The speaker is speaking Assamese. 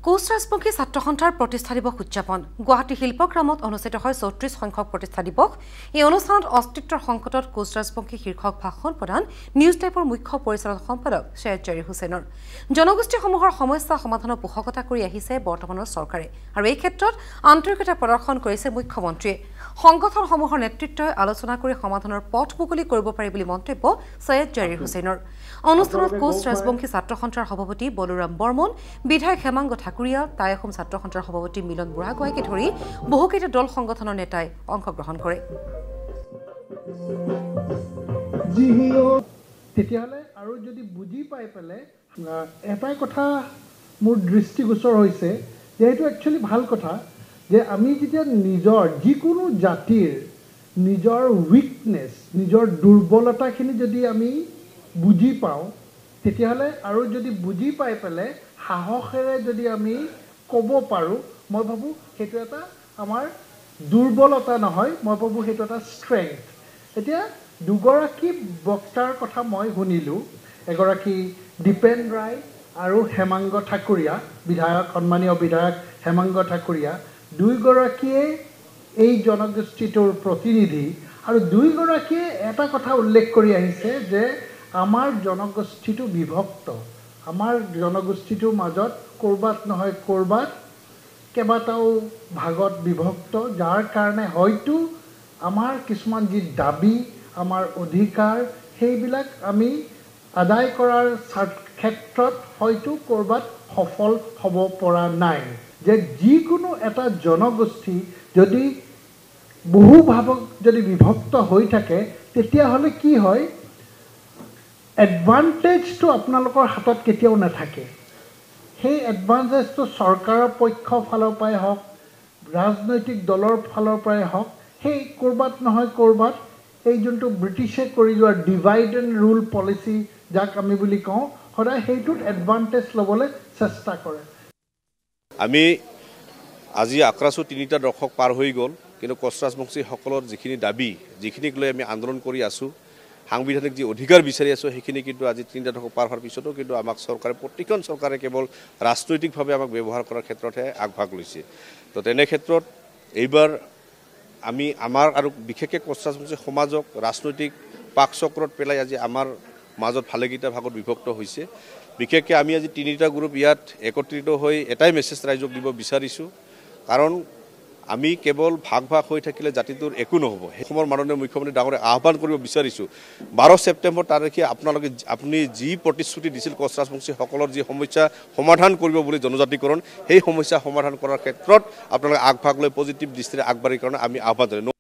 কোচ ৰাজবংশী ছাত্ৰ সন্থাৰ প্ৰতিষ্ঠা দিৱস উদযাপন গুৱাহাটী শিল্পগ্ৰামত অনুষ্ঠিত হয় ৩৪ সংখ্যক প্ৰতিষ্ঠা দিৱস। এই অনুষ্ঠানত অস্তিত্বৰ সংকটত কোচ ৰাজবংশী শীৰ্ষক ভাষণ প্ৰদান নিউজ টাইপৰ মুখ্য পৰিচালক সম্পাদক সৈয়দ জাৰিৰ হুছেইনৰ। জনগোষ্ঠীসমূহৰ সমস্যা সমাধানৰ পোষকতা কৰি আহিছে বৰ্তমানৰ চৰকাৰে আৰু এই ক্ষেত্ৰত আন্তৰিকতা প্ৰদৰ্শন কৰিছে মুখ্যমন্ত্ৰীয়ে। সংগঠনসমূহৰ নেতৃত্বই আলোচনা কৰি সমাধানৰ পথ মুকলি কৰিব পাৰি বুলি মন্তব্য সৈয়দ জাৰিৰ হুছেইনৰ। অনুষ্ঠানত কোচ ৰাজবংশী ছাত্ৰ সন্থাৰ সভাপতি বলৰাম বৰ্মন, বিধায়ক হেমাংগ ঠাকুৰীয়া, টাই অসম ছাত্ৰ সন্থাৰ সভাপতি মিলন বুঢ়াগোহাঁইকে ধৰি বহুকেইটা দল সংগঠনৰ নেতাই অংশগ্ৰহণ কৰে। তেতিয়াহ'লে আৰু যদি বুজি পাই পেলাই এটাই কথা মোৰ দৃষ্টিগোচৰ হৈছে যে এইটো একচুৱেলি ভাল কথা যে আমি যেতিয়া নিজৰ যিকোনো জাতিৰ নিজৰ উইকনেছ, নিজৰ দুৰ্বলতাখিনি যদি আমি বুজি পাওঁ, তেতিয়াহ'লে আৰু যদি বুজি পাই পেলাই সাহসেৰে যদি আমি ক'ব পাৰোঁ, মই ভাবোঁ সেইটো এটা আমাৰ দুৰ্বলতা নহয়, মই ভাবোঁ সেইটো এটা ষ্ট্ৰেংথ। এতিয়া দুগৰাকী বক্তাৰ কথা মই শুনিলোঁ, এগৰাকী দীপেন ৰায় আৰু হেমাংগ ঠাকুৰীয়া, সন্মানীয় বিধায়ক হেমাংগ ঠাকুৰীয়া, দুয়োগৰাকীয়ে এই জনগোষ্ঠীটোৰ প্ৰতিনিধি আৰু দুয়োগৰাকীয়ে এটা কথা উল্লেখ কৰি আহিছে যে আমাৰ জনগোষ্ঠীটো বিভক্ত, আমাৰ জনগোষ্ঠীটোৰ মাজত ক'ৰবাত নহয় ক'ৰবাত কেইবাটাও ভাগত বিভক্ত, যাৰ কাৰণে হয়তো আমাৰ কিছুমান যি দাবী, আমাৰ অধিকাৰ, সেইবিলাক আমি আদায় কৰাৰ ক্ষেত্ৰত হয়তো ক'ৰবাত সফল হ'ব পৰা নাই। যে যিকোনো এটা জনগোষ্ঠী যদি বহু ভাগত যদি বিভক্ত হৈ থাকে, তেতিয়াহ'লে কি হয়, এডভান্টেজটো আপোনালোকৰ হাতত কেতিয়াও নাথাকে। সেই এডভান্টেজটো চৰকাৰৰ পক্ষৰ ফালৰ পৰাই হওক, ৰাজনৈতিক দলৰ ফালৰ পৰাই হওক, সেই ক'ৰবাত নহয় ক'ৰবাত এই যোনটো ব্ৰিটিছে কৰি যোৱা ডিভাইড এণ্ড ৰুল পলিচি, যাক আমি বুলি কওঁ, সদায় সেইটোত এডভান্টেজ ল'বলৈ চেষ্টা কৰে। আমি আজি আক্ৰাছো ৩টা দশক পাৰ হৈ গ'ল, কিন্তু কোচ ৰাজবংশীসকলৰ যিখিনি দাবী, যিখিনিক লৈ আমি আন্দোলন কৰি আছোঁ, সাংবিধানিক যি অধিকাৰ বিচাৰি আছোঁ, সেইখিনি কিন্তু আজি 3টা দশক পাৰ হোৱাৰ পিছতো কিন্তু আমাক চৰকাৰে, প্ৰতিখন চৰকাৰে কেৱল ৰাজনৈতিকভাৱে আমাক ব্যৱহাৰ কৰাৰ ক্ষেত্ৰতহে আগভাগ লৈছে। তো তেনে ক্ষেত্ৰত এইবাৰ আমি আমাৰ আৰু বিশেষকৈ কোচ ৰাজবংশী সমাজক ৰাজনৈতিক পাকচক্ৰত পেলাই আজি আমাৰ মাজত ভালেকেইটা ভাগত বিভক্ত হৈছে। বিশেষকৈ আমি আজি 3টা গ্ৰুপ ইয়াত একত্ৰিত হৈ এটাই মেছেজ ৰাইজক দিব বিচাৰিছোঁ, কাৰণ আমি কেৱল ভাগ হৈ থাকিলে জাতিটোৰ একো নহ'ব। সেই সময়ৰ মাননীয় মুখ্যমন্ত্ৰী ডাঙৰে আহ্বান কৰিব বিচাৰিছোঁ, 12 ছেপ্টেম্বৰ তাৰিখে আপুনি যি প্ৰতিশ্ৰুতি দিছিল কোচ ৰাজবংশীসকলৰ যি সমস্যা সমাধান কৰিব বুলি জনজাতিকৰণ, সেই সমস্যা সমাধান কৰাৰ ক্ষেত্ৰত আপোনালোকে আগভাগ লৈ পজিটিভ দৃষ্টিৰে আগবাঢ়িৰ কাৰণে আমি আহ্বান জনাইছোঁ।